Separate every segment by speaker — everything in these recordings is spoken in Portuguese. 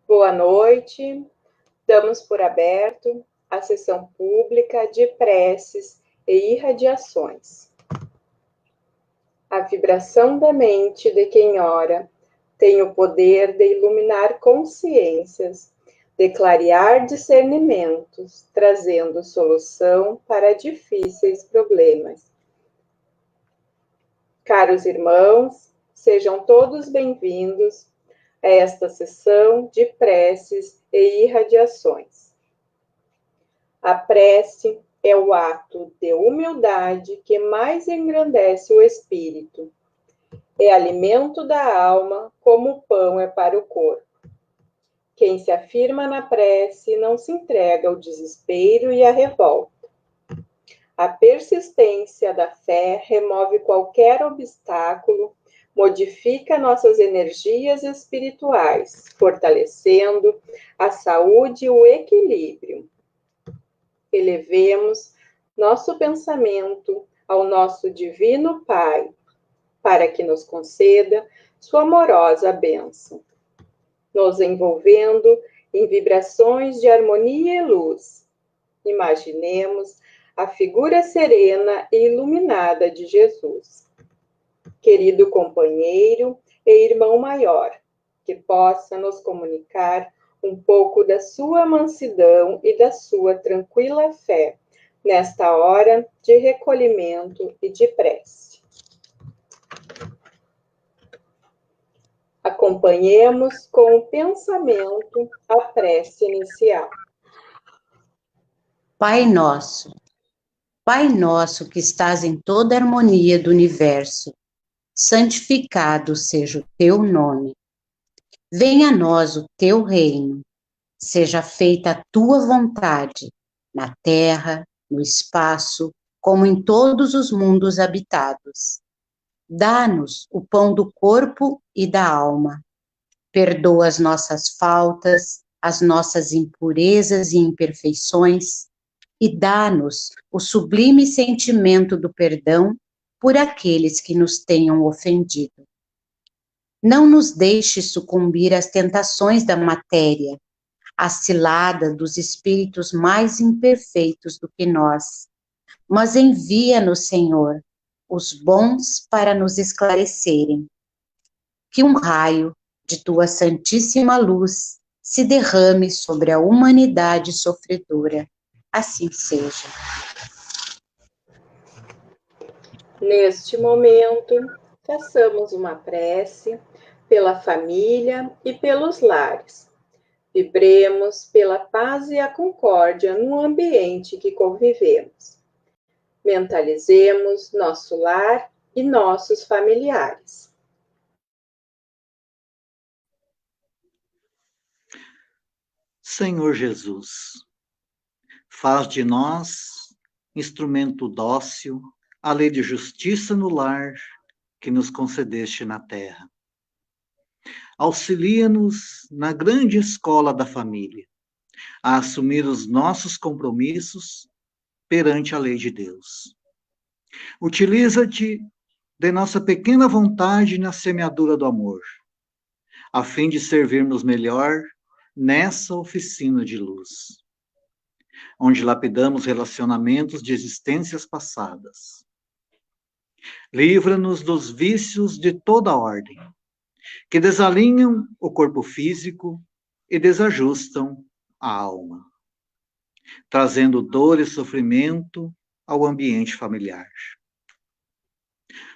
Speaker 1: Boa noite. Damos por aberto a sessão pública de preces e irradiações. A vibração da mente de quem ora tem o poder de iluminar consciências, de clarear discernimentos, trazendo solução para difíceis problemas. Caros irmãos, sejam todos bem-vindos a esta sessão de preces e irradiações. A prece é o ato de humildade que mais engrandece o espírito. É alimento da alma, como o pão é para o corpo. Quem se afirma na prece não se entrega ao desespero e à revolta. A persistência da fé remove qualquer obstáculo, modifica nossas energias espirituais, fortalecendo a saúde e o equilíbrio. Elevemos nosso pensamento ao nosso Divino Pai, para que nos conceda sua amorosa bênção, nos envolvendo em vibrações de harmonia e luz. Imaginemos a figura serena e iluminada de Jesus, querido companheiro e irmão maior, que possa nos comunicar um pouco da sua mansidão e da sua tranquila fé, nesta hora de recolhimento e de prece. Acompanhemos com o pensamento a prece inicial.
Speaker 2: Pai nosso que estás em toda a harmonia do universo, santificado seja o teu nome. Venha a nós o teu reino, seja feita a tua vontade, na terra, no espaço, como em todos os mundos habitados. Dá-nos o pão do corpo e da alma. Perdoa as nossas faltas, as nossas impurezas e imperfeições, e dá-nos o sublime sentimento do perdão por aqueles que nos tenham ofendido. Não nos deixe sucumbir às tentações da matéria, à cilada dos espíritos mais imperfeitos do que nós, mas envia-nos, Senhor, os bons para nos esclarecerem. Que um raio de tua santíssima luz se derrame sobre a humanidade sofredora. Assim seja.
Speaker 1: Neste momento, façamos uma prece pela família e pelos lares. Vibremos pela paz e a concórdia no ambiente que convivemos. Mentalizemos nosso lar e nossos familiares.
Speaker 3: Senhor Jesus, faz de nós instrumento dócil à lei de justiça no lar que nos concedeste na terra. Auxilia-nos na grande escola da família, a assumir os nossos compromissos perante a lei de Deus. Utiliza-te de nossa pequena vontade na semeadura do amor, a fim de servirmos melhor nessa oficina de luz, onde lapidamos relacionamentos de existências passadas. Livra-nos dos vícios de toda ordem, que desalinham o corpo físico e desajustam a alma, trazendo dor e sofrimento ao ambiente familiar.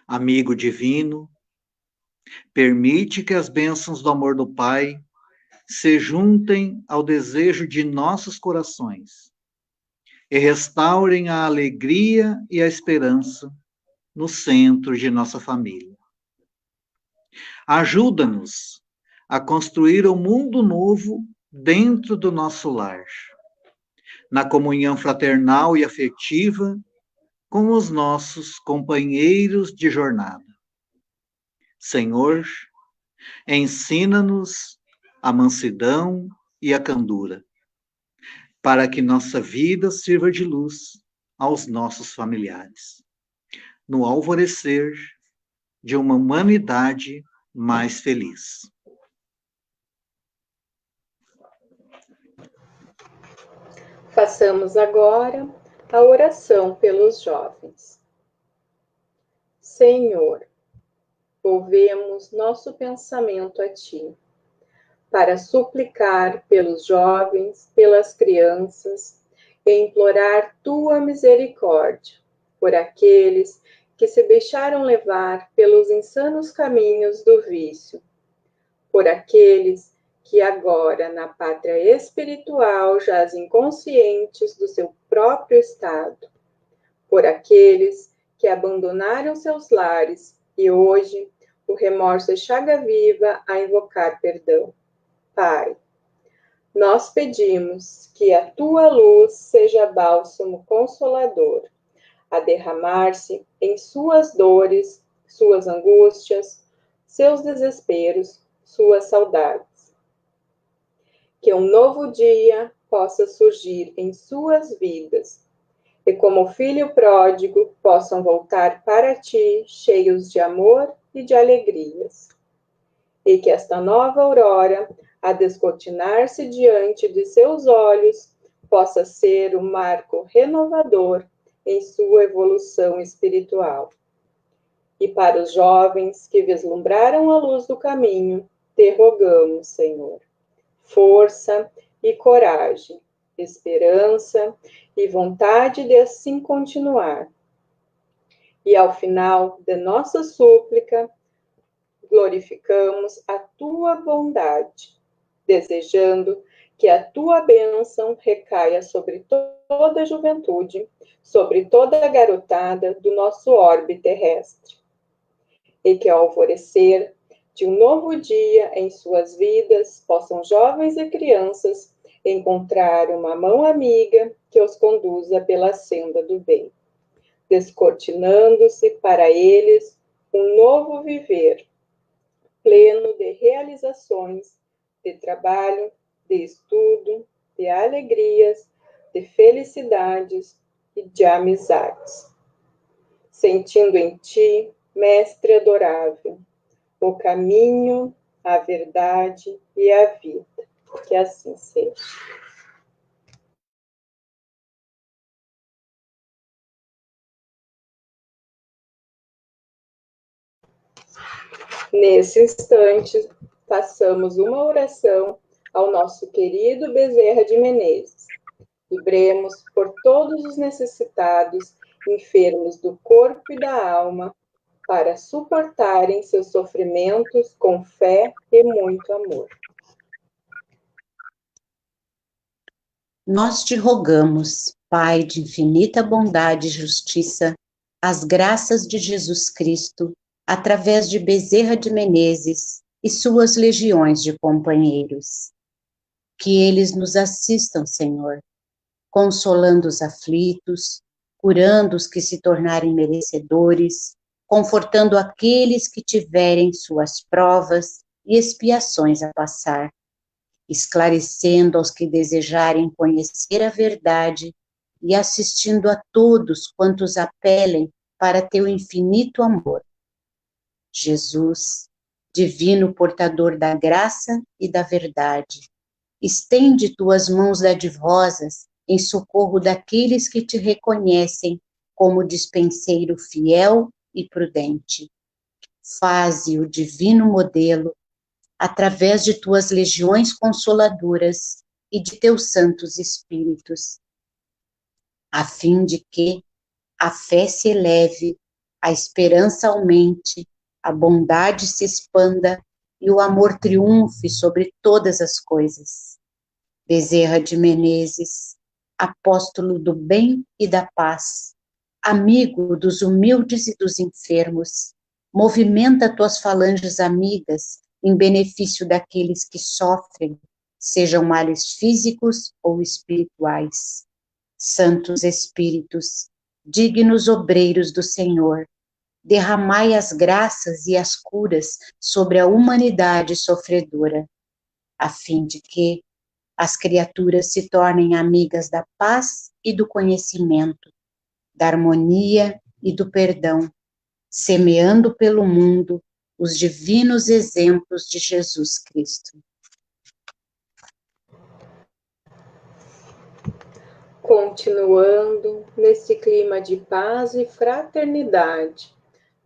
Speaker 3: Amigo divino, permite que as bênçãos do amor do Pai se juntem ao desejo de nossos corações e restaurem a alegria e a esperança no centro de nossa família. Ajuda-nos a construir um mundo novo dentro do nosso lar, na comunhão fraternal e afetiva com os nossos companheiros de jornada. Senhor, ensina-nos a mansidão e a candura, para que nossa vida sirva de luz aos nossos familiares, no alvorecer de uma humanidade mais feliz.
Speaker 1: Façamos agora a oração pelos jovens. Senhor, volvemos nosso pensamento a Ti, para suplicar pelos jovens, pelas crianças, e implorar Tua misericórdia por aqueles que se deixaram levar pelos insanos caminhos do vício, por aqueles que agora, na pátria espiritual, jazem conscientes do seu próprio estado, por aqueles que abandonaram seus lares e hoje o remorso é chaga viva a invocar perdão. Pai, nós pedimos que a Tua luz seja bálsamo consolador, a derramar-se em suas dores, suas angústias, seus desesperos, suas saudades. Que um novo dia possa surgir em suas vidas, e como filho pródigo possam voltar para Ti cheios de amor e de alegrias. E que esta nova aurora, a descortinar-se diante de seus olhos, possa ser um marco renovador em sua evolução espiritual. E para os jovens que vislumbraram a luz do caminho, te rogamos, Senhor, força e coragem, esperança e vontade de assim continuar. E ao final de nossa súplica, glorificamos a Tua bondade, desejando que a Tua bênção recaia sobre toda a juventude, sobre toda a garotada do nosso orbe terrestre. E que ao alvorecer de um novo dia em suas vidas, possam jovens e crianças encontrar uma mão amiga que os conduza pela senda do bem, descortinando-se para eles um novo viver, pleno de realizações, de trabalho, de estudo, de alegrias, de felicidades e de amizades. Sentindo em Ti, Mestre adorável, o caminho, a verdade e a vida. Que assim seja. Nesse instante, façamos uma oração ao nosso querido Bezerra de Menezes. Vibremos por todos os necessitados, enfermos do corpo e da alma, para suportarem seus sofrimentos com fé e muito amor.
Speaker 2: Nós te rogamos, Pai de infinita bondade e justiça, as graças de Jesus Cristo, através de Bezerra de Menezes e suas legiões de companheiros. Que eles nos assistam, Senhor, consolando os aflitos, curando os que se tornarem merecedores, confortando aqueles que tiverem suas provas e expiações a passar, esclarecendo aos que desejarem conhecer a verdade e assistindo a todos quantos apelem para teu infinito amor. Jesus, divino portador da graça e da verdade, estende tuas mãos dadivosas em socorro daqueles que te reconhecem como dispenseiro fiel e prudente. Faze o divino modelo através de tuas legiões consoladoras e de teus santos espíritos, a fim de que a fé se eleve, a esperança aumente, a bondade se expanda e o amor triunfe sobre todas as coisas. Bezerra de Menezes, apóstolo do bem e da paz, amigo dos humildes e dos enfermos, movimenta tuas falanges amigas em benefício daqueles que sofrem, sejam males físicos ou espirituais. Santos Espíritos, dignos obreiros do Senhor, derramai as graças e as curas sobre a humanidade sofredora, a fim de que as criaturas se tornem amigas da paz e do conhecimento, da harmonia e do perdão, semeando pelo mundo os divinos exemplos de Jesus Cristo.
Speaker 1: Continuando nesse clima de paz e fraternidade,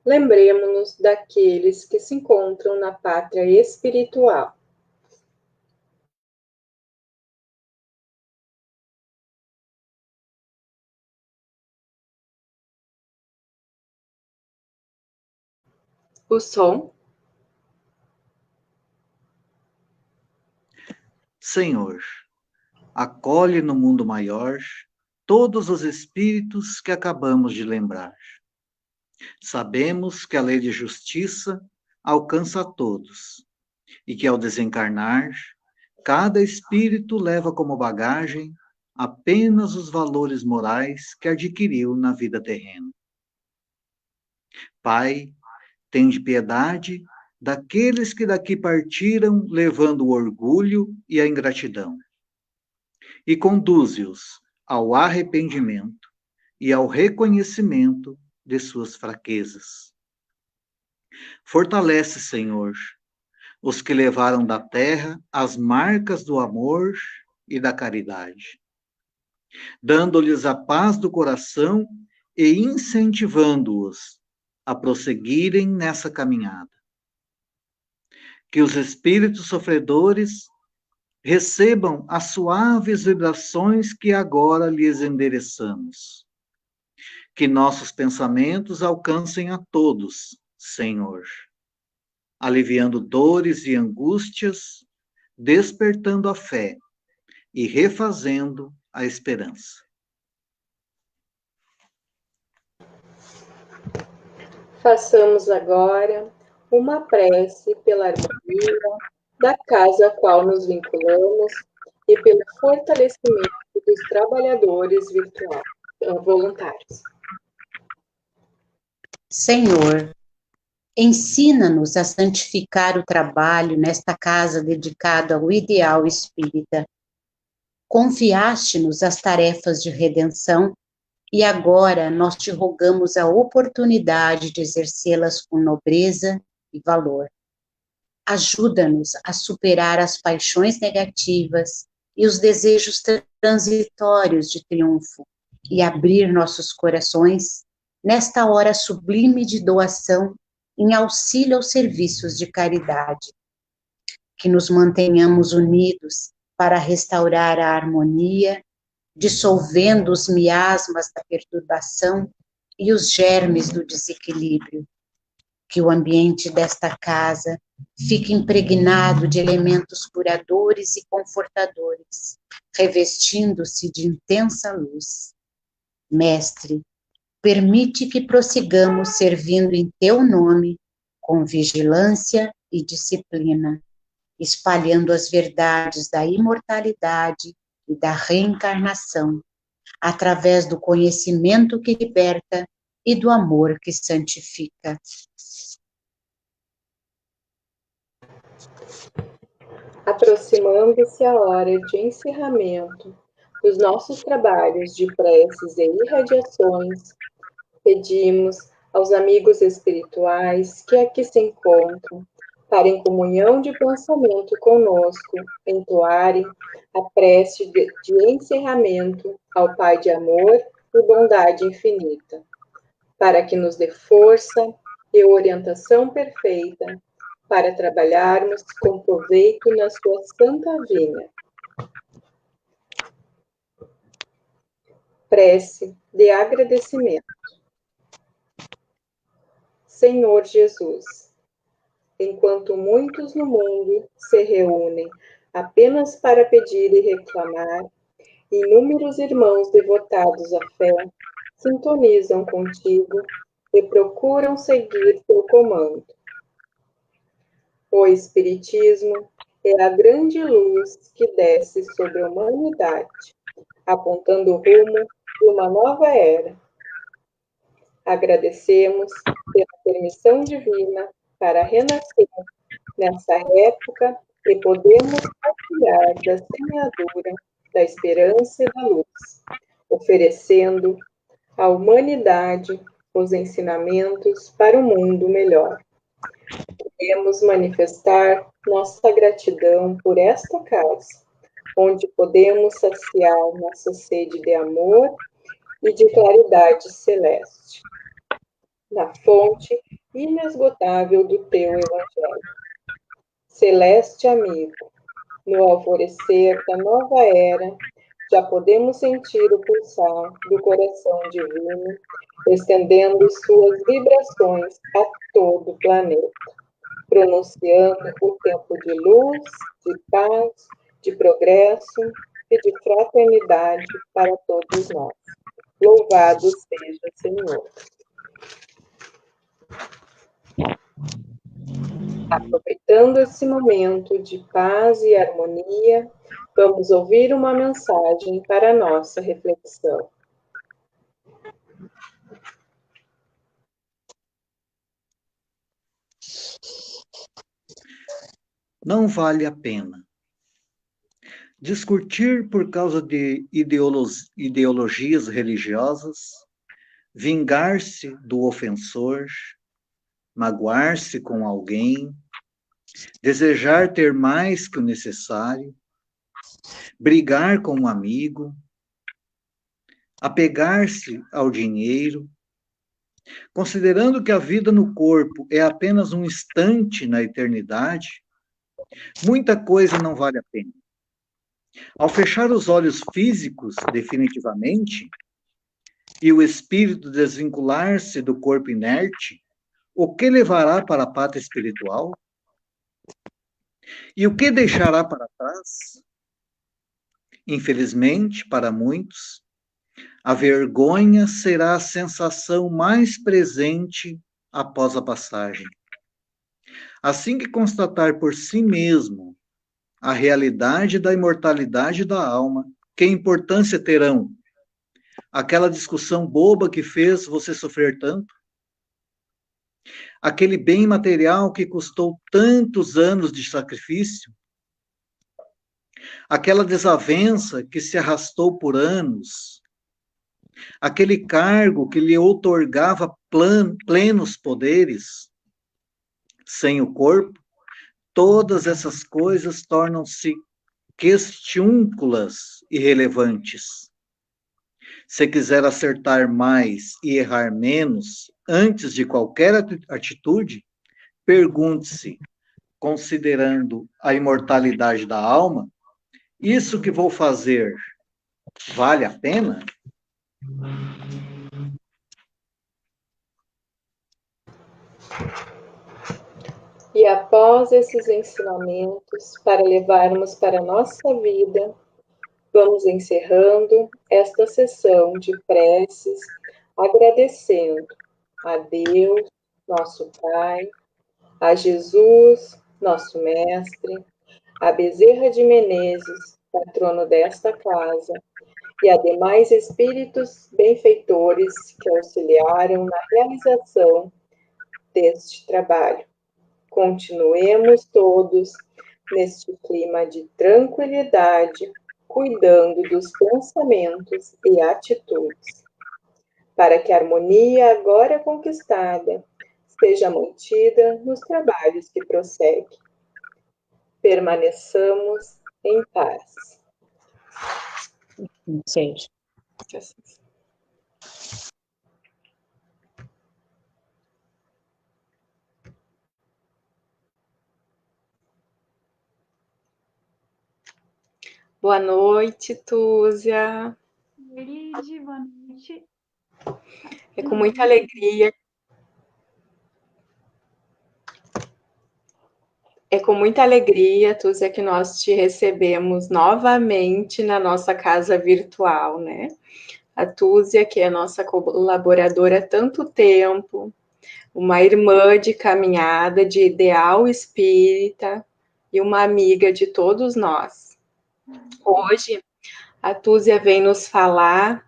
Speaker 1: lembremos-nos daqueles que se encontram na pátria espiritual. O som.
Speaker 3: Senhor, acolhe no mundo maior todos os espíritos que acabamos de lembrar. Sabemos que a lei de justiça alcança a todos e que, ao desencarnar, cada espírito leva como bagagem apenas os valores morais que adquiriu na vida terrena. Pai, tende piedade daqueles que daqui partiram levando o orgulho e a ingratidão, e conduze-os ao arrependimento e ao reconhecimento de suas fraquezas. Fortalece, Senhor, os que levaram da terra as marcas do amor e da caridade, dando-lhes a paz do coração e incentivando-os a prosseguirem nessa caminhada. Que os espíritos sofredores recebam as suaves vibrações que agora lhes endereçamos. Que nossos pensamentos alcancem a todos, Senhor, aliviando dores e angústias, despertando a fé e refazendo a esperança.
Speaker 1: Façamos agora uma prece pela harmonia da casa a qual nos vinculamos e pelo fortalecimento dos trabalhadores voluntários.
Speaker 2: Senhor, ensina-nos a santificar o trabalho nesta casa dedicada ao ideal espírita. Confiaste-nos as tarefas de redenção e agora nós te rogamos a oportunidade de exercê-las com nobreza e valor. Ajuda-nos a superar as paixões negativas e os desejos transitórios de triunfo e abrir nossos corações nesta hora sublime de doação em auxílio aos serviços de caridade. Que nos mantenhamos unidos para restaurar a harmonia, dissolvendo os miasmas da perturbação e os germes do desequilíbrio. Que o ambiente desta casa fique impregnado de elementos curadores e confortadores, revestindo-se de intensa luz. Mestre, permite que prossigamos servindo em teu nome, com vigilância e disciplina, espalhando as verdades da imortalidade e da reencarnação, através do conhecimento que liberta e do amor que santifica.
Speaker 1: Aproximando-se a hora de encerramento dos nossos trabalhos de preces e irradiações, pedimos aos amigos espirituais que aqui se encontram, para em comunhão de pensamento conosco, entoarem a prece de encerramento ao Pai de amor e bondade infinita, para que nos dê força e orientação perfeita para trabalharmos com proveito na sua santa vinha. Prece de agradecimento. Senhor Jesus, enquanto muitos no mundo se reúnem apenas para pedir e reclamar, inúmeros irmãos devotados à fé sintonizam contigo e procuram seguir teu comando. O Espiritismo é a grande luz que desce sobre a humanidade, apontando o rumo de uma nova era. Agradecemos pela permissão divina para renascer nessa época e podemos partilhar da semeadura da esperança e da luz, oferecendo à humanidade os ensinamentos para um mundo melhor. Podemos manifestar nossa gratidão por esta casa, onde podemos saciar nossa sede de amor e de claridade celeste, na fonte inesgotável do teu Evangelho. Celeste amigo, no alvorecer da nova era, já podemos sentir o pulsar do coração divino, estendendo suas vibrações a todo o planeta, pronunciando o tempo de luz, de paz, de progresso e de fraternidade para todos nós. Louvado seja o Senhor. Aproveitando esse momento de paz e harmonia, vamos ouvir uma mensagem para a nossa reflexão.
Speaker 3: Não vale a pena discutir por causa de ideologias religiosas, vingar-se do ofensor, magoar-se com alguém, desejar ter mais que o necessário, brigar com um amigo, apegar-se ao dinheiro, considerando que a vida no corpo é apenas um instante na eternidade, muita coisa não vale a pena. Ao fechar os olhos físicos definitivamente e o espírito desvincular-se do corpo inerte, o que levará para a pátria espiritual? E o que deixará para trás? Infelizmente, para muitos, a vergonha será a sensação mais presente após a passagem. Assim que constatar por si mesmo a realidade da imortalidade da alma, que importância terão aquela discussão boba que fez você sofrer tanto? Aquele bem material que custou tantos anos de sacrifício? Aquela desavença que se arrastou por anos? Aquele cargo que lhe outorgava plenos poderes? Sem o corpo, todas essas coisas tornam-se questiúnculas e irrelevantes. Se quiser acertar mais e errar menos, antes de qualquer atitude, pergunte-se, considerando a imortalidade da alma, isso que vou fazer vale a pena?
Speaker 1: E após esses ensinamentos, para levarmos para a nossa vida, vamos encerrando esta sessão de preces, agradecendo a Deus, nosso Pai, a Jesus, nosso Mestre, a Bezerra de Menezes, patrono desta casa, e a demais espíritos benfeitores que auxiliaram na realização deste trabalho. Continuemos todos neste clima de tranquilidade, cuidando dos pensamentos e atitudes, para que a harmonia agora conquistada seja mantida nos trabalhos que prosseguem. Permaneçamos em paz.
Speaker 2: Seja.
Speaker 1: Boa noite, Túzia.
Speaker 4: Lide, boa noite.
Speaker 1: É com muita alegria. É com muita alegria, Túzia, que nós te recebemos novamente na nossa casa virtual, né? A Túzia, que é nossa colaboradora há tanto tempo, uma irmã de caminhada, de ideal espírita e uma amiga de todos nós. Hoje, a Túzia vem nos falar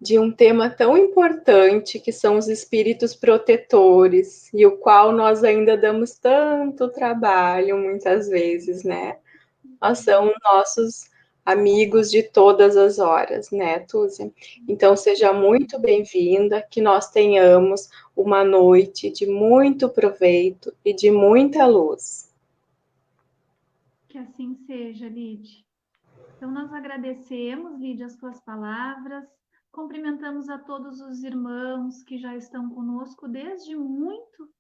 Speaker 1: de um tema tão importante que são os espíritos protetores, e o qual nós ainda damos tanto trabalho, muitas vezes, né? Nós são nossos amigos de todas as horas, né, Túzia? Então, seja muito bem-vinda, que nós tenhamos uma noite de muito proveito e de muita luz.
Speaker 4: Que assim assim seja, Lide. Então, nós agradecemos, Lide, as tuas palavras, cumprimentamos a todos os irmãos que já estão conosco desde muito,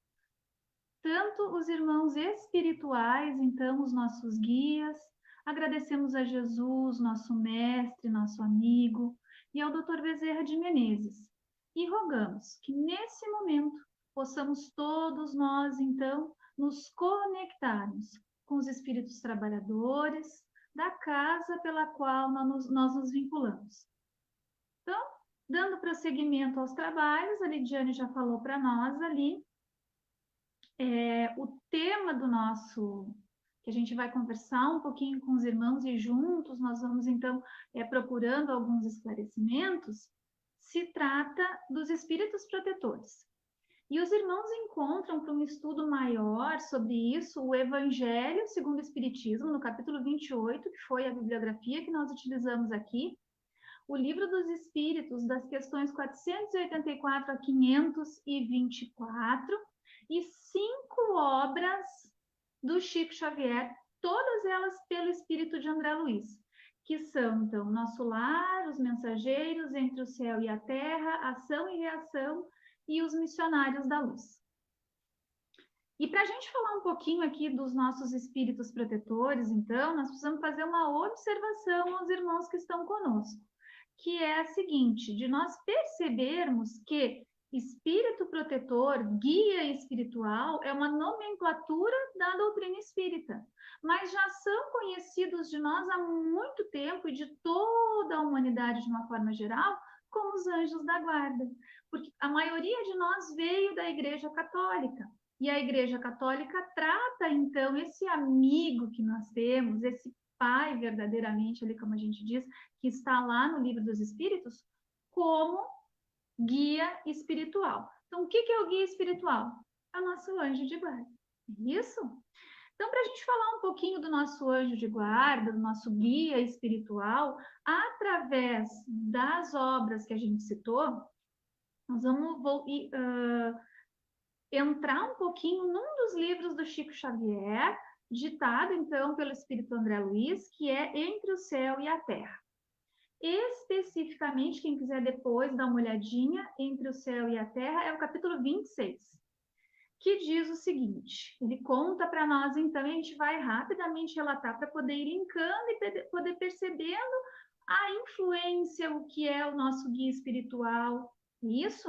Speaker 4: tanto os irmãos espirituais, então, os nossos guias, agradecemos a Jesus, nosso mestre, nosso amigo, e ao Dr. Bezerra de Menezes. E rogamos que, nesse momento, possamos todos nós, então, nos conectarmos com os espíritos trabalhadores da casa pela qual nós nos vinculamos. Então, dando prosseguimento aos trabalhos, a Lidiane já falou para nós ali, o tema do nosso, que a gente vai conversar um pouquinho com os irmãos e juntos nós vamos, então, procurando alguns esclarecimentos, se trata dos espíritos protetores. E os irmãos encontram, para um estudo maior sobre isso, o Evangelho segundo o Espiritismo, no capítulo 28, que foi a bibliografia que nós utilizamos aqui, o Livro dos Espíritos, das questões 484 a 524, e 5 obras do Chico Xavier, todas elas pelo espírito de André Luiz, que são, então, Nosso Lar, Os Mensageiros, Entre o Céu e a Terra, Ação e Reação e Os Missionários da Luz. E para a gente falar um pouquinho aqui dos nossos espíritos protetores, então, nós precisamos fazer uma observação aos irmãos que estão conosco, que é a seguinte, de nós percebermos que espírito protetor, guia espiritual, é uma nomenclatura da doutrina espírita, mas já são conhecidos de nós há muito tempo e de toda a humanidade de uma forma geral, como os anjos da guarda, porque a maioria de nós veio da Igreja Católica, e a Igreja Católica trata, então, esse amigo que nós temos, esse pai verdadeiramente, ali como a gente diz, que está lá no Livro dos Espíritos, como guia espiritual. Então, o que é o guia espiritual? É o nosso anjo de guarda. Isso? Então, para a gente falar um pouquinho do nosso anjo de guarda, do nosso guia espiritual, através das obras que a gente citou, nós vamos entrar um pouquinho num dos livros do Chico Xavier, ditado, então, pelo Espírito André Luiz, que é Entre o Céu e a Terra. Especificamente, quem quiser depois dar uma olhadinha, Entre o Céu e a Terra, é o capítulo 26, que diz o seguinte, ele conta para nós, então, a gente vai rapidamente relatar para poder ir linkando e poder percebendo a influência, o que é o nosso guia espiritual. Isso?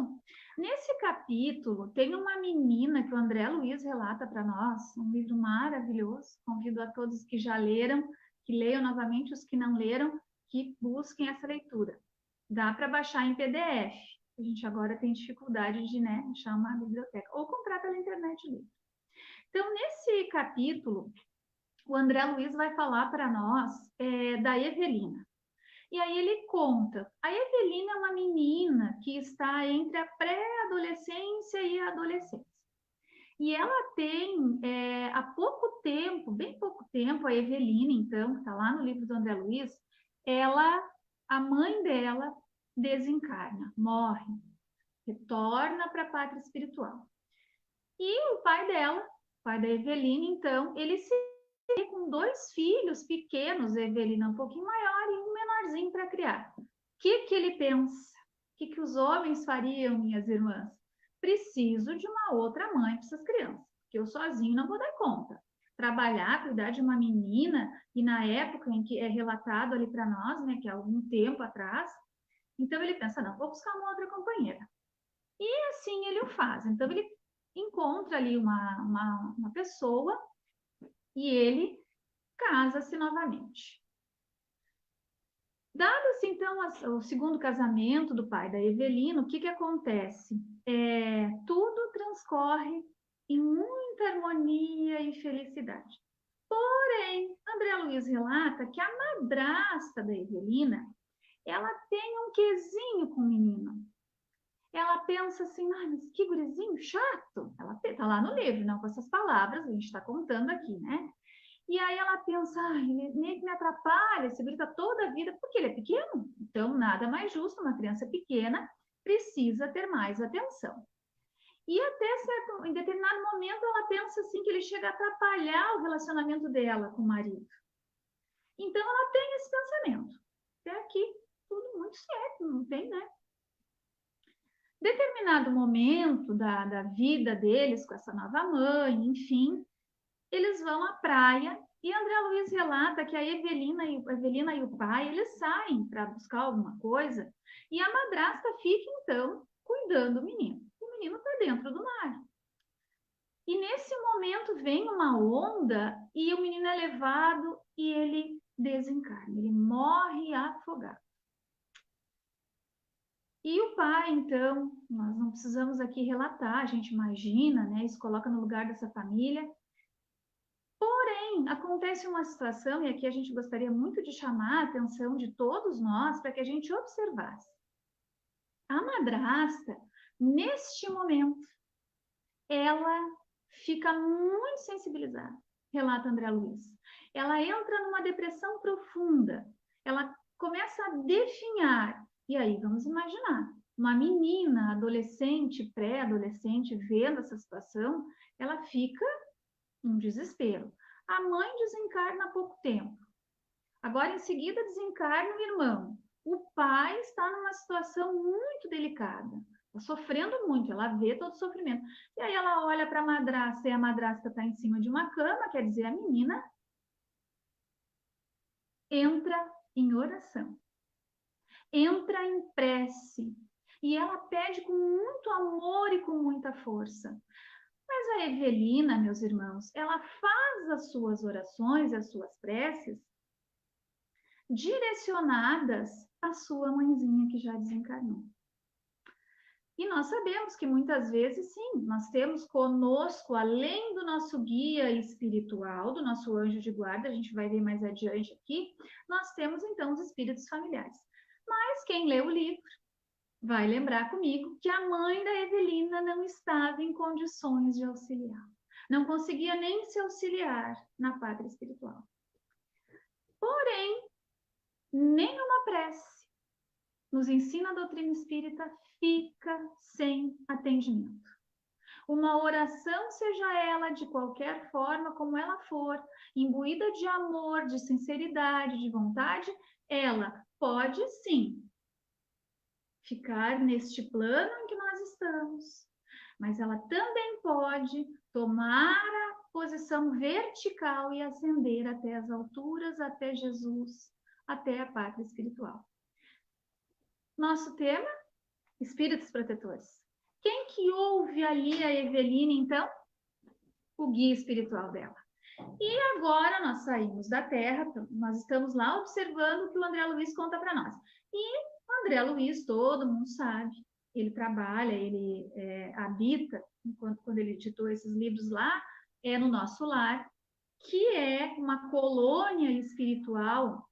Speaker 4: Nesse capítulo, tem uma menina que o André Luiz relata para nós, um livro maravilhoso, convido a todos que já leram, que leiam novamente, os que não leram, que busquem essa leitura. Dá para baixar em PDF. A gente agora tem dificuldade de achar uma biblioteca, ou comprar pela internet livre. Então, nesse capítulo, o André Luiz vai falar para nós da Evelina. E aí ele conta, a Evelina é uma menina que está entre a pré-adolescência e a adolescência. E ela tem, há pouco tempo, bem pouco tempo, a Evelina, então, que está lá no livro do André Luiz, a mãe dela desencarna, morre, retorna para a pátria espiritual. E o pai dela, o pai da Evelina, então, ele se vê com 2 filhos pequenos, a Evelina um pouquinho maior e um menorzinho para criar. O que ele pensa? O que os homens fariam, minhas irmãs? Preciso de uma outra mãe para essas crianças, porque eu sozinho não vou dar conta. Trabalhar, cuidar de uma menina, e na época em que é relatado ali para nós, que é algum tempo atrás, então ele pensa, não, vou buscar uma outra companheira. E assim ele o faz. Então ele encontra ali uma pessoa e ele casa-se novamente. Dado-se, então, o segundo casamento do pai da Evelina, o que acontece? Tudo transcorre em muita harmonia e felicidade. Porém, André Luiz relata que a madrasta da Evelina, ela tem um quezinho com o menino. Ela pensa assim, mas que gurizinho chato. Ela está lá no livro, não com essas palavras, a gente está contando aqui, né? E aí ela pensa, ele nem que me atrapalha, esse guri está toda a vida, porque ele é pequeno. Então, nada mais justo, uma criança pequena precisa ter mais atenção. E até em determinado momento ela pensa assim que ele chega a atrapalhar o relacionamento dela com o marido. Então, ela tem esse pensamento. Até aqui, tudo muito certo, não tem, né? Determinado momento da vida deles com essa nova mãe, enfim, eles vão à praia e André Luiz relata que a Evelina e o pai, eles saem para buscar alguma coisa e a madrasta fica, então, cuidando do menino. O menino está dentro do mar. E nesse momento vem uma onda e o menino é levado e ele desencarna, ele morre afogado. E o pai, então, nós não precisamos aqui relatar, a gente imagina, né, se coloca no lugar dessa família. Porém, acontece uma situação, e aqui a gente gostaria muito de chamar a atenção de todos nós para que a gente observasse. A madrasta, neste momento, ela fica muito sensibilizada, relata André Luiz. Ela entra numa depressão profunda, ela começa a definhar. E aí, vamos imaginar, uma menina, adolescente, pré-adolescente, vendo essa situação, ela fica em desespero. A mãe desencarna há pouco tempo. Agora, em seguida, desencarna o irmão. O pai está numa situação muito delicada. Está sofrendo muito, ela vê todo o sofrimento. E aí ela olha para a madrasta e a madrasta está em cima de uma cama, quer dizer, a menina entra em oração, entra em prece. E ela pede com muito amor e com muita força. Mas a Evelina, meus irmãos, ela faz as suas orações, as suas preces, direcionadas à sua mãezinha que já desencarnou. E nós sabemos que muitas vezes, sim, nós temos conosco, além do nosso guia espiritual, do nosso anjo de guarda, a gente vai ver mais adiante aqui, nós temos então os espíritos familiares. Mas quem lê o livro vai lembrar comigo que a mãe da Evelina não estava em condições de auxiliar. Não conseguia nem se auxiliar na pátria espiritual. Porém, nenhuma prece nos ensina a doutrina espírita fica sem atendimento. Uma oração, seja ela de qualquer forma, como ela for, imbuída de amor, de sinceridade, de vontade, ela pode sim ficar neste plano em que nós estamos, mas ela também pode tomar a posição vertical e ascender até as alturas, até Jesus, até a pátria espiritual. Nosso tema, espíritos protetores. Quem que ouve ali a Evelina, então? O guia espiritual dela. E agora nós saímos da Terra, nós estamos lá observando o que o André Luiz conta para nós. E o André Luiz, todo mundo sabe, ele trabalha, ele habita, quando ele editou esses livros lá, no nosso lar, que é uma colônia espiritual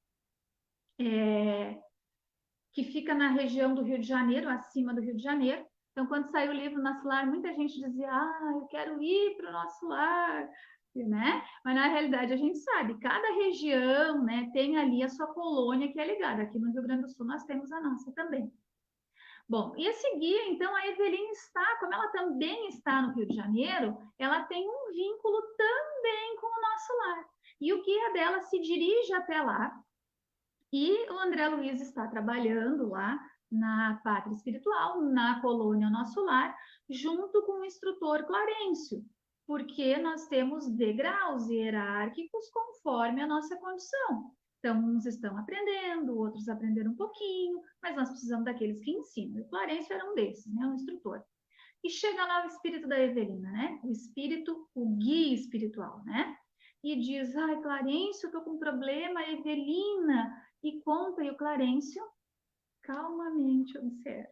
Speaker 4: que fica na região do Rio de Janeiro, acima do Rio de Janeiro. Então, quando saiu o livro Nosso Lar, muita gente dizia, eu quero ir para o Nosso Lar, né? Mas, na realidade, a gente sabe, cada região, né, tem ali a sua colônia que é ligada. Aqui no Rio Grande do Sul, nós temos a nossa também. Bom, e a seguir, então, a Evelina está, como ela também está no Rio de Janeiro, ela tem um vínculo também com o Nosso Lar. E o guia dela se dirige até lá, e o André Luiz está trabalhando lá na pátria espiritual, na colônia Nosso Lar, junto com o instrutor Clarencio, porque nós temos degraus hierárquicos conforme a nossa condição. Então, uns estão aprendendo, outros aprenderam um pouquinho, mas nós precisamos daqueles que ensinam. O Clarencio era um desses, né, um instrutor. E chega lá o espírito da Evelina, né? O espírito, o guia espiritual, né? E diz, Clarencio, eu tô com um problema, Evelina, e conta, e o Clarencio calmamente observa.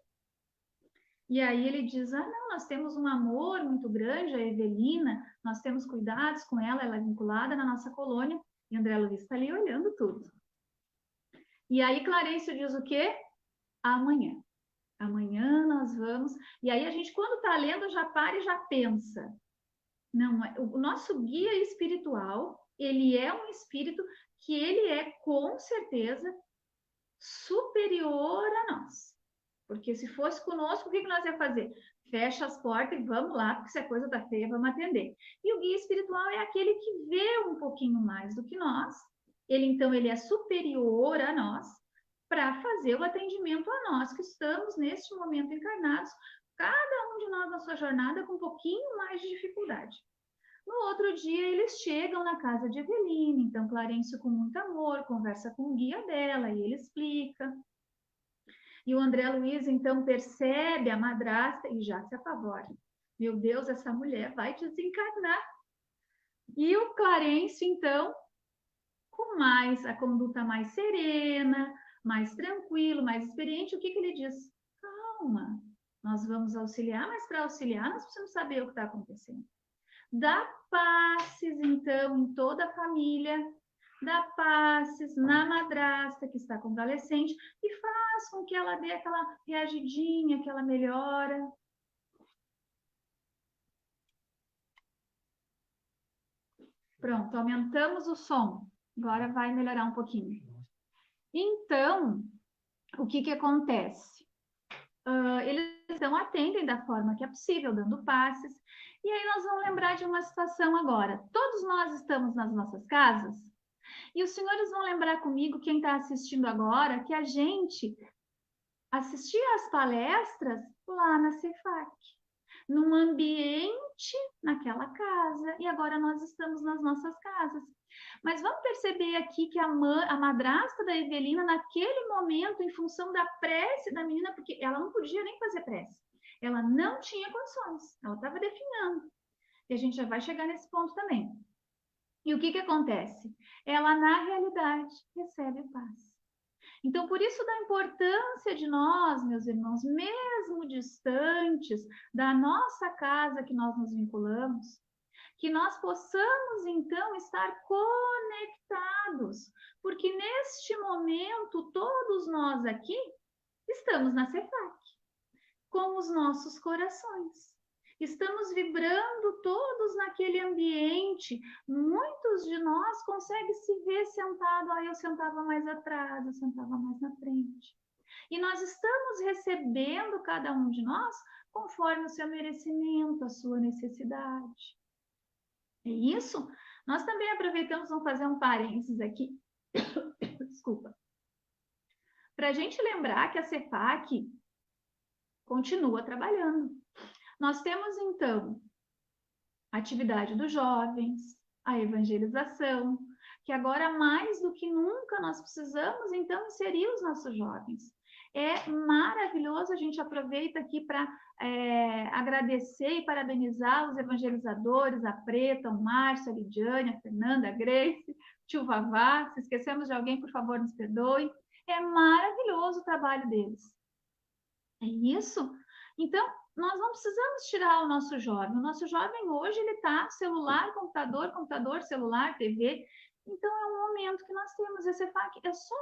Speaker 4: E aí ele diz, não, nós temos um amor muito grande, a Evelina, nós temos cuidados com ela, ela é vinculada na nossa colônia, e André Luiz está ali olhando tudo. E aí Clarencio diz o quê? Amanhã. Amanhã nós vamos... E aí a gente, quando está lendo, já para e já pensa. Não, o nosso guia espiritual, ele é um espírito que ele é, com certeza, superior a nós. Porque se fosse conosco, o que nós ia fazer? Fecha as portas e vamos lá, porque se a coisa está feia, vamos atender. E o guia espiritual é aquele que vê um pouquinho mais do que nós Então, ele é superior a nós para fazer o atendimento a nós que estamos, neste momento, encarnados, cada um de nós na sua jornada com um pouquinho mais de dificuldade. No outro dia, eles chegam na casa de Evelina, então Clarencio, com muito amor, conversa com o guia dela e ele explica. E o André Luiz, então, percebe a madrasta e já se apavora. Meu Deus, essa mulher vai desencarnar. E o Clarencio, então, com a conduta mais serena, mais tranquilo, mais experiente, o que ele diz? Calma, nós vamos auxiliar, mas para auxiliar nós precisamos saber o que está acontecendo. Dá passes, então, em toda a família, dá passes na madrasta que está convalescente e faz com que ela dê aquela reagidinha, que ela melhora. Pronto, aumentamos o som. Agora vai melhorar um pouquinho. Então, o que acontece? Eles então atendem da forma que é possível, dando passes. E aí nós vamos lembrar de uma situação agora. Todos nós estamos nas nossas casas. E os senhores vão lembrar comigo, quem está assistindo agora, que a gente assistia às palestras lá na CEFAC, num ambiente naquela casa, e agora nós estamos nas nossas casas. Mas vamos perceber aqui que a madrasta da Evelina, naquele momento, em função da prece da menina, porque ela não podia nem fazer prece, ela não tinha condições, ela estava definhando. E a gente já vai chegar nesse ponto também. E o que acontece? Ela, na realidade, recebe paz. Então, por isso da importância de nós, meus irmãos, mesmo distantes da nossa casa que nós nos vinculamos, que nós possamos, então, estar conectados, porque neste momento, todos nós aqui estamos na CEFAC, com os nossos corações. Estamos vibrando todos naquele ambiente. Muitos de nós conseguem se ver sentado. Eu sentava mais atrás, eu sentava mais na frente. E nós estamos recebendo, cada um de nós, conforme o seu merecimento, a sua necessidade. É isso? Nós também aproveitamos, vamos fazer um parênteses aqui. Desculpa. Para a gente lembrar que a CEFAC continua trabalhando. Nós temos, então, a atividade dos jovens, a evangelização, que agora, mais do que nunca, nós precisamos, então, inserir os nossos jovens. É maravilhoso, a gente aproveita aqui para agradecer e parabenizar os evangelizadores, a Preta, o Márcio, a Lidiane, a Fernanda, a Grace, o tio Vavá. Se esquecemos de alguém, por favor, nos perdoe. É maravilhoso o trabalho deles. É isso? Então, nós não precisamos tirar o nosso jovem. O nosso jovem hoje, ele está celular, computador, computador, celular, TV. Então, é um momento que nós temos. A CEFAC é só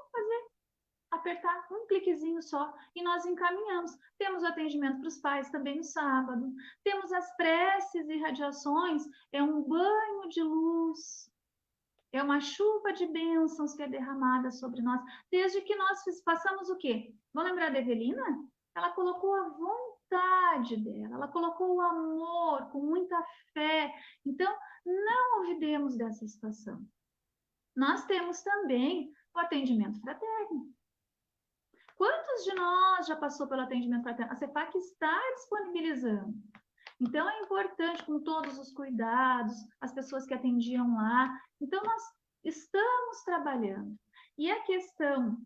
Speaker 4: apertar um cliquezinho só e nós encaminhamos. Temos o atendimento para os pais também no sábado. Temos as preces e radiações. É um banho de luz. É uma chuva de bênçãos que é derramada sobre nós. Desde que nós passamos o quê? Vão lembrar da Evelina? Ela colocou a vontade dela, ela colocou o amor com muita fé. Então, não olvidemos dessa situação. Nós temos também o atendimento fraterno. Quantos de nós já passou pelo atendimento fraterno? A CEFAC está disponibilizando. Então, é importante, com todos os cuidados, as pessoas que atendiam lá. Então, nós estamos trabalhando. E a questão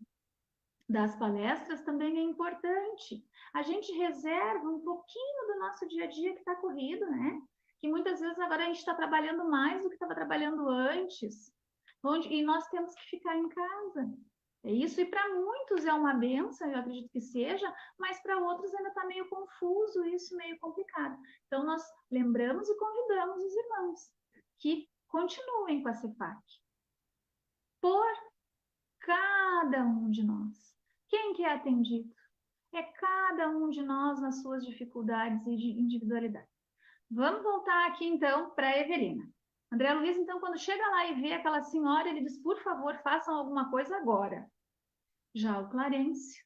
Speaker 4: das palestras também é importante. A gente reserva um pouquinho do nosso dia a dia que está corrido, né? Que muitas vezes agora a gente está trabalhando mais do que estava trabalhando antes. E nós temos que ficar em casa. É isso, e para muitos é uma benção, eu acredito que seja, mas para outros ainda está meio confuso, isso meio complicado. Então, nós lembramos e convidamos os irmãos que continuem com a CEFAC. Por cada um de nós. Quem que é atendido? É cada um de nós nas suas dificuldades e de individualidade. Vamos voltar aqui, então, para a Evelina. André Luiz, então, quando chega lá e vê aquela senhora, ele diz, por favor, façam alguma coisa agora. Já o Clarencio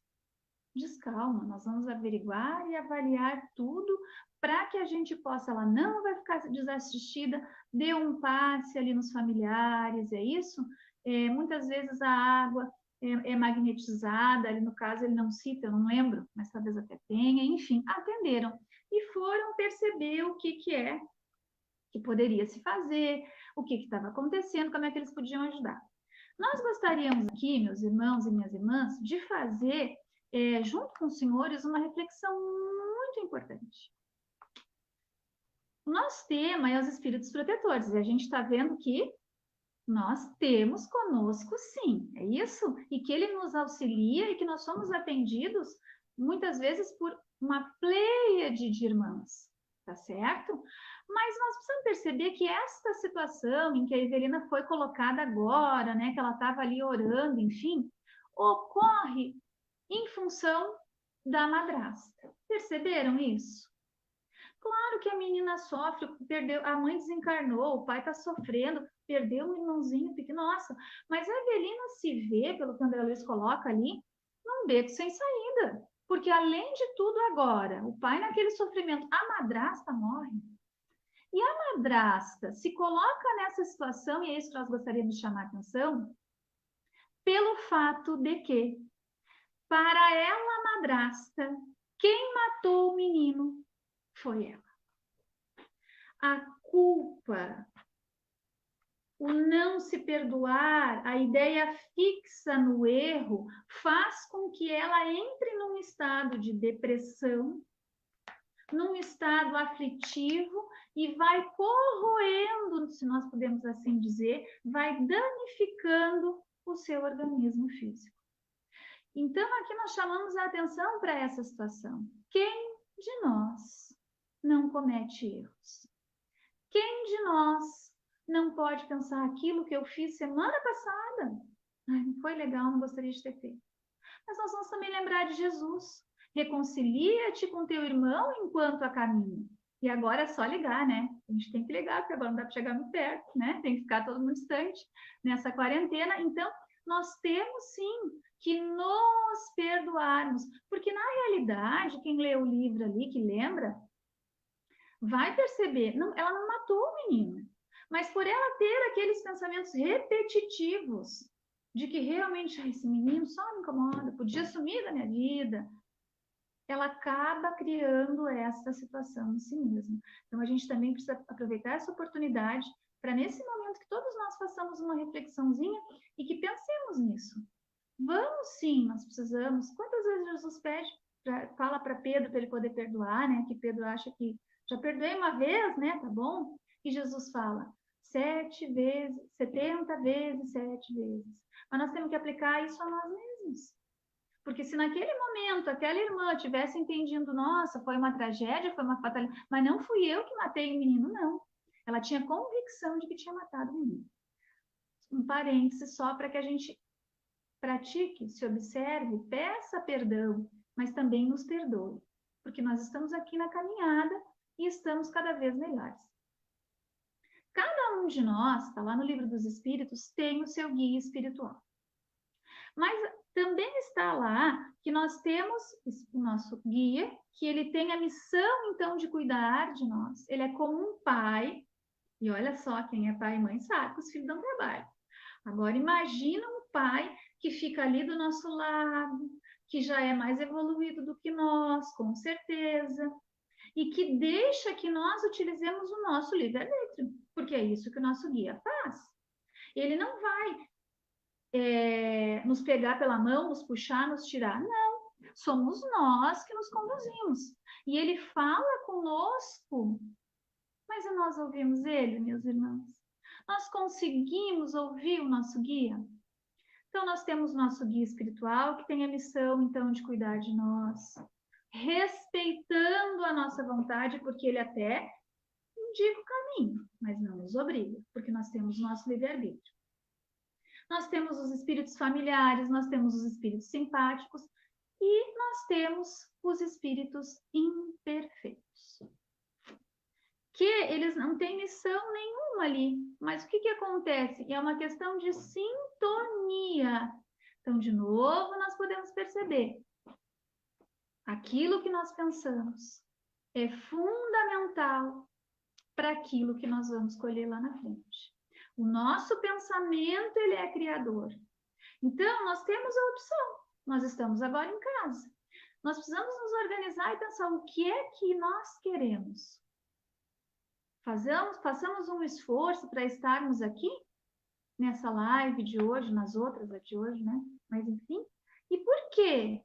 Speaker 4: diz, calma, nós vamos averiguar e avaliar tudo para que a gente possa, ela não vai ficar desassistida, dê um passe ali nos familiares, é isso? Muitas vezes a água é magnetizada, ali no caso ele não cita, eu não lembro, mas talvez até tenha, enfim, atenderam e foram perceber o que que poderia se fazer, o que estava acontecendo, como é que eles podiam ajudar. Nós gostaríamos aqui, meus irmãos e minhas irmãs, de fazer, junto com os senhores, uma reflexão muito importante. O nosso tema é os espíritos protetores, e a gente está vendo que nós temos conosco, sim, é isso? E que ele nos auxilia e que nós somos atendidos, muitas vezes, por uma pleiade de irmãs, tá certo? Mas nós precisamos perceber que esta situação em que a Evelina foi colocada agora, né, que ela estava ali orando, enfim, ocorre em função da madrasta. Perceberam isso? Claro que a menina sofre, perdeu, a mãe desencarnou, o pai está sofrendo, perdeu um irmãozinho pequeno, nossa, mas a Evelina se vê, pelo que o André Luiz coloca ali, num beco sem saída. Porque, além de tudo agora, o pai naquele sofrimento, a madrasta morre. E a madrasta se coloca nessa situação, e é isso que nós gostaríamos de chamar a atenção, pelo fato de que, para ela, a madrasta, quem matou o menino foi ela. A culpa, o não se perdoar, a ideia fixa no erro, faz com que ela entre num estado de depressão, num estado aflitivo e vai corroendo, se nós podemos assim dizer, vai danificando o seu organismo físico. Então, aqui nós chamamos a atenção para essa situação. Quem de nós não comete erros? Quem de nós não pode pensar aquilo que eu fiz semana passada? Ai, não foi legal, não gostaria de ter feito. Mas nós vamos também lembrar de Jesus. Reconcilia-te com teu irmão enquanto a caminho. E agora é só ligar, né? A gente tem que ligar, porque agora não dá para chegar muito perto, né? Tem que ficar todo mundo distante nessa quarentena. Então, nós temos sim que nos perdoarmos. Porque, na realidade, quem lê o livro ali, que lembra, vai perceber, não, ela não matou o menino, mas por ela ter aqueles pensamentos repetitivos de que realmente esse menino só me incomoda, podia sumir da minha vida, ela acaba criando essa situação em si mesma. Então, a gente também precisa aproveitar essa oportunidade para, nesse momento, que todos nós façamos uma reflexãozinha e que pensemos nisso. Vamos sim, nós precisamos. Quantas vezes Jesus pede, fala para Pedro para ele poder perdoar, né? Que Pedro acha que já perdoei uma vez, né? Tá bom? E Jesus fala 7 vezes, 70 vezes, 7 vezes. Mas nós temos que aplicar isso a nós mesmos. Porque se naquele momento aquela irmã tivesse entendido, nossa, foi uma tragédia, foi uma fatalidade, mas não fui eu que matei o menino, não. Ela tinha convicção de que tinha matado o menino. Um parêntese só para que a gente pratique, se observe, peça perdão, mas também nos perdoe. Porque nós estamos aqui na caminhada e estamos cada vez melhores. Cada um de nós, está lá no Livro dos Espíritos, tem o seu guia espiritual. Mas também está lá que nós temos o nosso guia, que ele tem a missão, então, de cuidar de nós. Ele é como um pai, e olha só, quem é pai e mãe sabe que os filhos dão trabalho. Agora, imagina um pai que fica ali do nosso lado, que já é mais evoluído do que nós, com certeza, e que deixa que nós utilizemos o nosso livre-arbítrio, porque é isso que o nosso guia faz. Ele não vai nos pegar pela mão, nos puxar, nos tirar. Não, somos nós que nos conduzimos. E ele fala conosco, mas nós ouvimos ele, meus irmãos? Nós conseguimos ouvir o nosso guia? Então, nós temos nosso guia espiritual, que tem a missão, então, de cuidar de nós, respeitando a nossa vontade, porque ele até indica o caminho, mas não nos obriga, porque nós temos nosso livre-arbítrio. Nós temos os espíritos familiares, nós temos os espíritos simpáticos e nós temos os espíritos imperfeitos. Que eles não têm missão nenhuma ali, mas o que acontece? É uma questão de sintonia. Então, de novo, nós podemos perceber aquilo que nós pensamos é fundamental para aquilo que nós vamos colher lá na frente. O nosso pensamento, ele é criador. Então, nós temos a opção. Nós estamos agora em casa. Nós precisamos nos organizar e pensar o que é que nós queremos. Façamos um esforço para estarmos aqui, nessa live de hoje, nas outras de hoje, né? Mas, enfim. E por quê?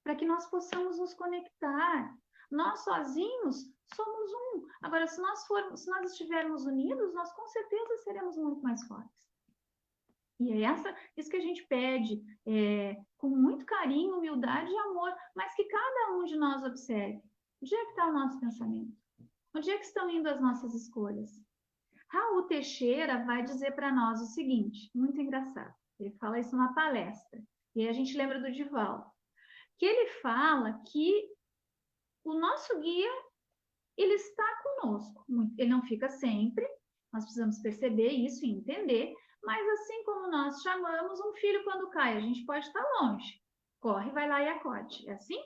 Speaker 4: Para que nós possamos nos conectar. Nós sozinhos somos um. Agora, se nós estivermos unidos, nós com certeza seremos muito mais fortes. E é isso que a gente pede, com muito carinho, humildade e amor, mas que cada um de nós observe. Onde é que está o nosso pensamento? Onde é que estão indo as nossas escolhas? Raul Teixeira vai dizer para nós o seguinte, muito engraçado. Ele fala isso numa palestra. E aí a gente lembra do Divaldo. Que ele fala que o nosso guia, ele está conosco. Ele não fica sempre, nós precisamos perceber isso e entender, mas assim como nós chamamos um filho quando cai, a gente pode estar longe. Corre, vai lá e acode. É assim?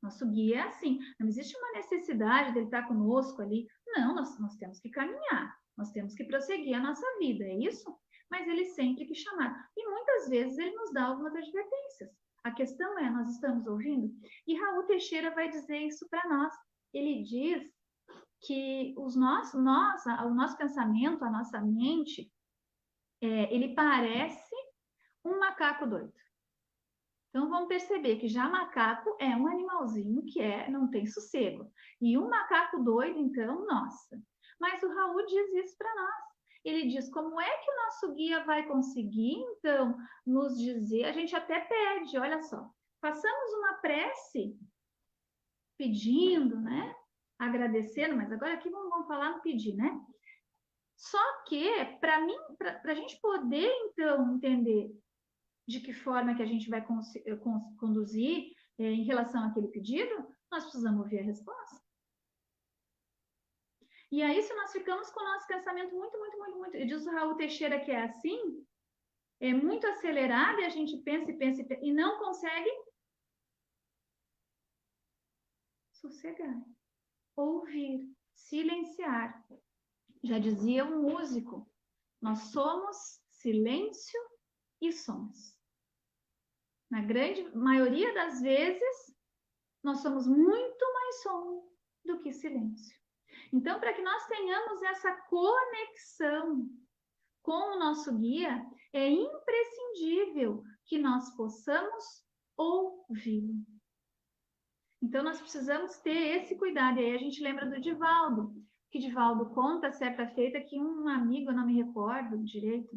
Speaker 4: Nosso guia é assim. Não existe uma necessidade dele estar conosco ali. Não, nós temos que caminhar. Nós temos que prosseguir a nossa vida, é isso? Mas ele sempre que chamar. E muitas vezes ele nos dá algumas advertências. A questão é, nós estamos ouvindo? E Raul Teixeira vai dizer isso para nós. Ele diz que o nosso pensamento, a nossa mente, ele parece um macaco doido. Então, vamos perceber que já macaco é um animalzinho que não tem sossego. E um macaco doido, então, nossa. Mas o Raul diz isso para nós. Ele diz, como é que o nosso guia vai conseguir, então, nos dizer? A gente até pede, olha só. Façamos uma prece pedindo, né? Agradecendo, mas agora aqui vamos falar no pedir, né? Só que, para a gente poder, então, entender de que forma que a gente vai conduzir em relação àquele pedido, nós precisamos ouvir a resposta. E aí, se nós ficamos com o nosso pensamento muito, e diz o Raul Teixeira que é assim, é muito acelerado e a gente pensa e não consegue sossegar, ouvir, silenciar. Já dizia um músico, nós somos silêncio e sons. Na grande maioria das vezes, nós somos muito mais som do que silêncio. Então, para que nós tenhamos essa conexão com o nosso guia, é imprescindível que nós possamos ouvi-lo. Então, nós precisamos ter esse cuidado. E aí a gente lembra do Divaldo, que Divaldo conta certa feita que um amigo, eu não me recordo direito,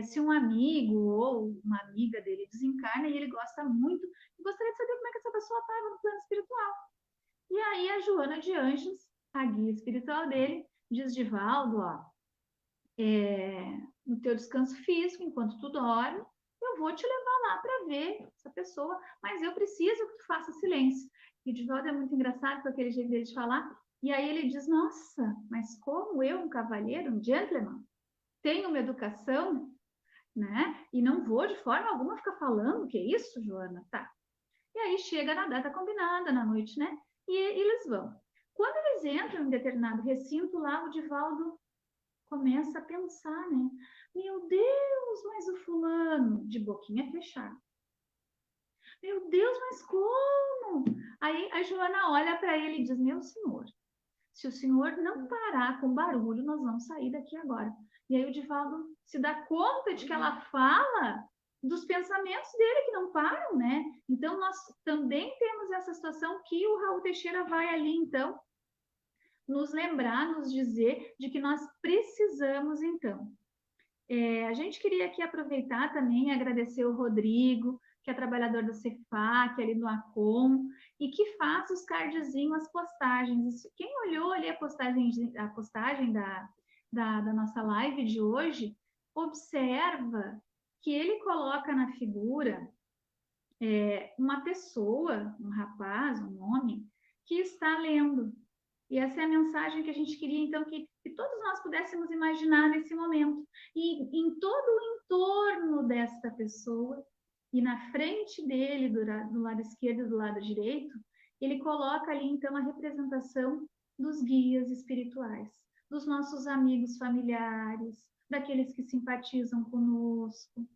Speaker 4: se um amigo ou uma amiga dele desencarna e ele gosta muito, e gostaria de saber como é que essa pessoa estava no plano espiritual. E aí a Joana de Anjos, a guia espiritual dele, diz, Divaldo, no teu descanso físico, enquanto tu dorme, eu vou te levar lá para ver essa pessoa, mas eu preciso que tu faça silêncio. E o Divaldo é muito engraçado com aquele jeito dele de falar, e aí ele diz, nossa, mas como eu, um cavalheiro, um gentleman, tenho uma educação, né? E não vou de forma alguma ficar falando, que é isso, Joana? Tá. E aí chega na data combinada, na noite, né? E eles vão. Quando eles entram em determinado recinto lá, o Divaldo começa a pensar, né? Meu Deus, mas o fulano, de boquinha fechada. Meu Deus, mas como? Aí a Joana olha para ele e diz, meu senhor, se o senhor não parar com barulho, nós vamos sair daqui agora. E aí o Divaldo se dá conta de que ela fala dos pensamentos dele que não param, né? Então, nós também temos essa situação que o Raul Teixeira vai ali, então, nos lembrar, nos dizer de que nós precisamos, então. A gente queria aqui aproveitar também e agradecer o Rodrigo, que é trabalhador do Cefac, ali no Acom, e que faz os cardzinhos, as postagens. Quem olhou ali a postagem da nossa live de hoje, observa que ele coloca na figura uma pessoa, um rapaz, um homem, que está lendo. E essa é a mensagem que a gente queria, então, que todos nós pudéssemos imaginar nesse momento. E em todo o entorno desta pessoa, e na frente dele, do lado esquerdo e do lado direito, ele coloca ali, então, a representação dos guias espirituais, dos nossos amigos familiares, daqueles que simpatizam conosco.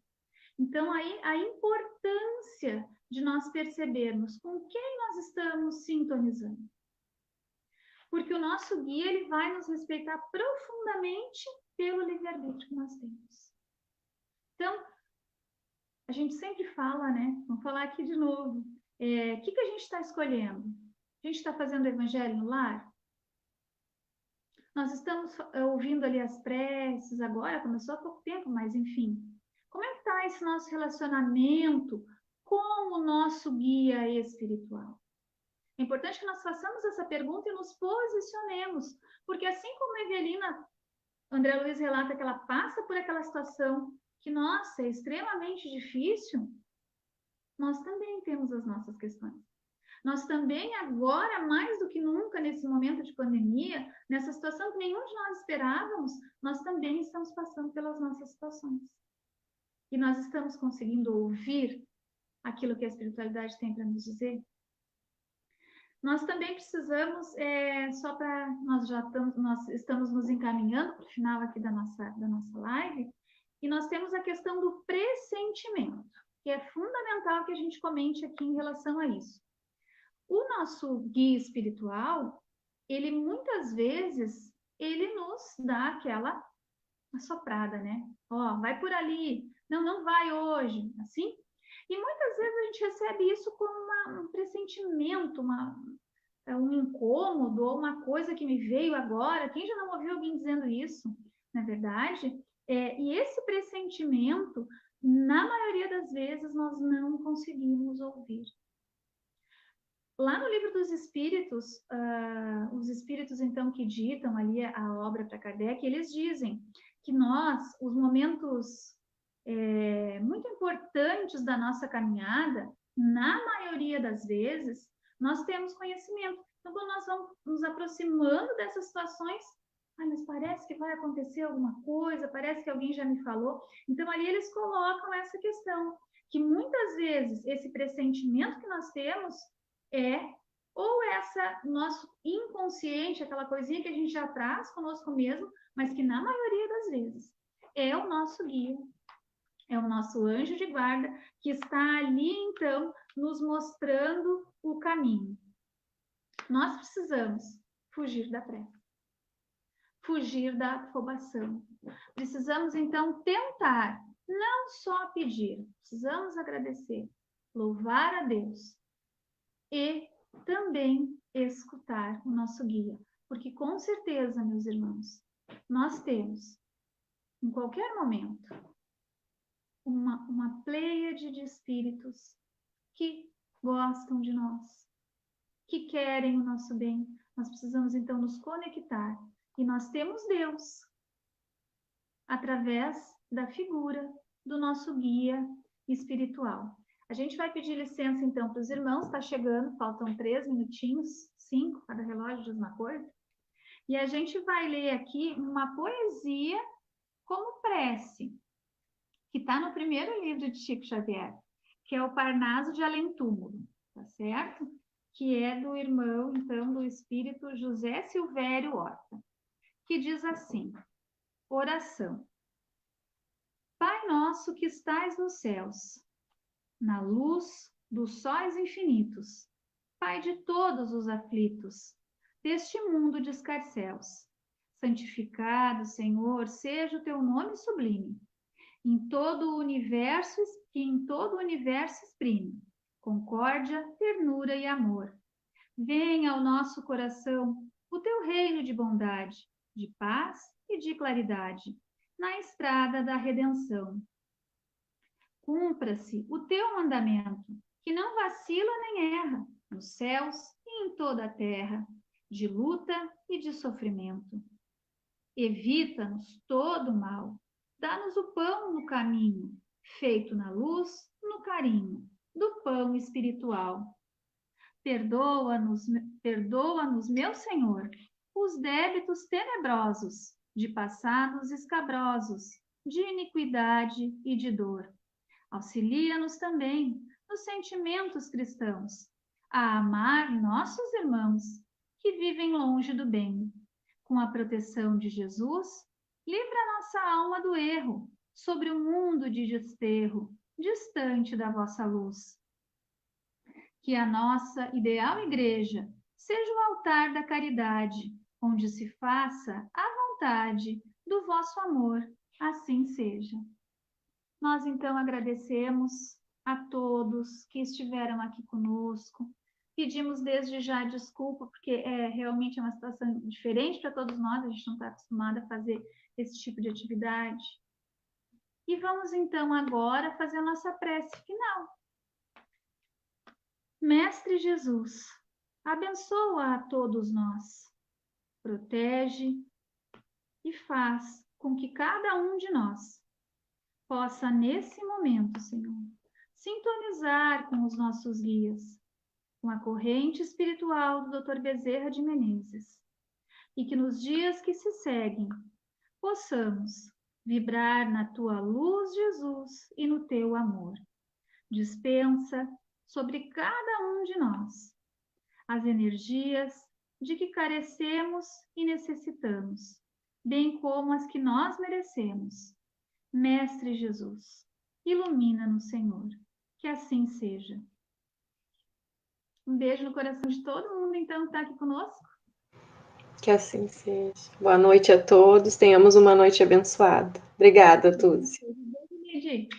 Speaker 4: Então, aí a importância de nós percebermos com quem nós estamos sintonizando. Porque o nosso guia, ele vai nos respeitar profundamente pelo livre-arbítrio que nós temos. Então, a gente sempre fala, né? Vamos falar aqui de novo. O que a gente está escolhendo? A gente está fazendo o evangelho no lar? Nós estamos ouvindo ali as preces agora, começou há pouco tempo, mas enfim. Como é que está esse nosso relacionamento com o nosso guia espiritual? É importante que nós façamos essa pergunta e nos posicionemos, porque assim como a Evelina, André Luiz relata que ela passa por aquela situação que, nossa, é extremamente difícil, nós também temos as nossas questões. Nós também, agora, mais do que nunca, nesse momento de pandemia, nessa situação que nenhum de nós esperávamos, nós também estamos passando pelas nossas situações. E nós estamos conseguindo ouvir aquilo que a espiritualidade tem para nos dizer? Nós também precisamos, só para nós estamos nos encaminhando para o final aqui da nossa live, e nós temos a questão do pressentimento, que é fundamental que a gente comente aqui em relação a isso. O nosso guia espiritual, ele muitas vezes, ele nos dá aquela assoprada, né? Ó, vai por ali, não vai hoje, assim. E muitas vezes a gente recebe isso como um pressentimento, um incômodo, ou uma coisa que me veio agora. Quem já não ouviu alguém dizendo isso, na verdade? E esse pressentimento, na maioria das vezes, nós não conseguimos ouvir. Lá no Livro dos Espíritos, os espíritos, então, que ditam ali a obra para Kardec, eles dizem que nós, os momentos muito importantes da nossa caminhada, na maioria das vezes, nós temos conhecimento. Então, quando nós vamos nos aproximando dessas situações, mas parece que vai acontecer alguma coisa, parece que alguém já me falou. Então, ali eles colocam essa questão, que muitas vezes esse pressentimento que nós temos ou essa nosso inconsciente, aquela coisinha que a gente já traz conosco mesmo, mas que na maioria das vezes é o nosso guia, é o nosso anjo de guarda, que está ali, então, nos mostrando o caminho. Nós precisamos fugir da pressa, fugir da afobação. Precisamos, então, tentar, não só pedir, precisamos agradecer, louvar a Deus e também escutar o nosso guia. Porque, com certeza, meus irmãos, nós temos, em qualquer momento, uma pleiade de espíritos que gostam de nós, que querem o nosso bem. Nós precisamos, então, nos conectar. E nós temos Deus através da figura do nosso guia espiritual. A gente vai pedir licença, então, para os irmãos. Está chegando, faltam 3 minutinhos, 5, cada relógio diz uma coisa. E a gente vai ler aqui uma poesia como prece, que está no primeiro livro de Chico Xavier, que é o Parnaso de Além Túmulo, tá certo? Que é do irmão, então, do espírito José Silvério Horta, que diz assim: oração. Pai nosso que estais nos céus, na luz dos sóis infinitos, Pai de todos os aflitos, deste mundo de escarcéus, santificado, Senhor, seja o teu nome sublime, em todo o universo, que em todo o universo exprime concórdia, ternura e amor. Venha ao nosso coração o teu reino de bondade, de paz e de claridade, na estrada da redenção. Cumpra-se o teu mandamento, que não vacila nem erra, nos céus e em toda a terra, de luta e de sofrimento. Evita-nos todo mal, dá-nos o pão no caminho, feito na luz, no carinho, do pão espiritual. Perdoa-nos, meu Senhor, os débitos tenebrosos, de passados escabrosos, de iniquidade e de dor. Auxilia-nos também nos sentimentos cristãos, a amar nossos irmãos que vivem longe do bem. Com a proteção de Jesus, livra nossa alma do erro, sobre o mundo de desterro, distante da vossa luz. Que a nossa ideal igreja seja o altar da caridade, onde se faça a vontade do vosso amor, assim seja. Nós então agradecemos a todos que estiveram aqui conosco. Pedimos desde já desculpa, porque realmente é uma situação diferente para todos nós, a gente não está acostumado a fazer esse tipo de atividade. E vamos então agora fazer a nossa prece final. Mestre Jesus, abençoa a todos nós, protege e faz com que cada um de nós possa, nesse momento, Senhor, sintonizar com os nossos guias, com a corrente espiritual do Dr. Bezerra de Menezes, e que nos dias que se seguem, possamos vibrar na Tua luz, Jesus, e no Teu amor. Dispensa sobre cada um de nós as energias de que carecemos e necessitamos, bem como as que nós merecemos. Mestre Jesus, ilumina-nos, Senhor, que assim seja. Um beijo no coração de todo mundo, então, que está aqui conosco.
Speaker 1: Que assim seja. Boa noite a todos, tenhamos uma noite abençoada. Obrigada, Tuzi.
Speaker 4: Beijo, Lidi.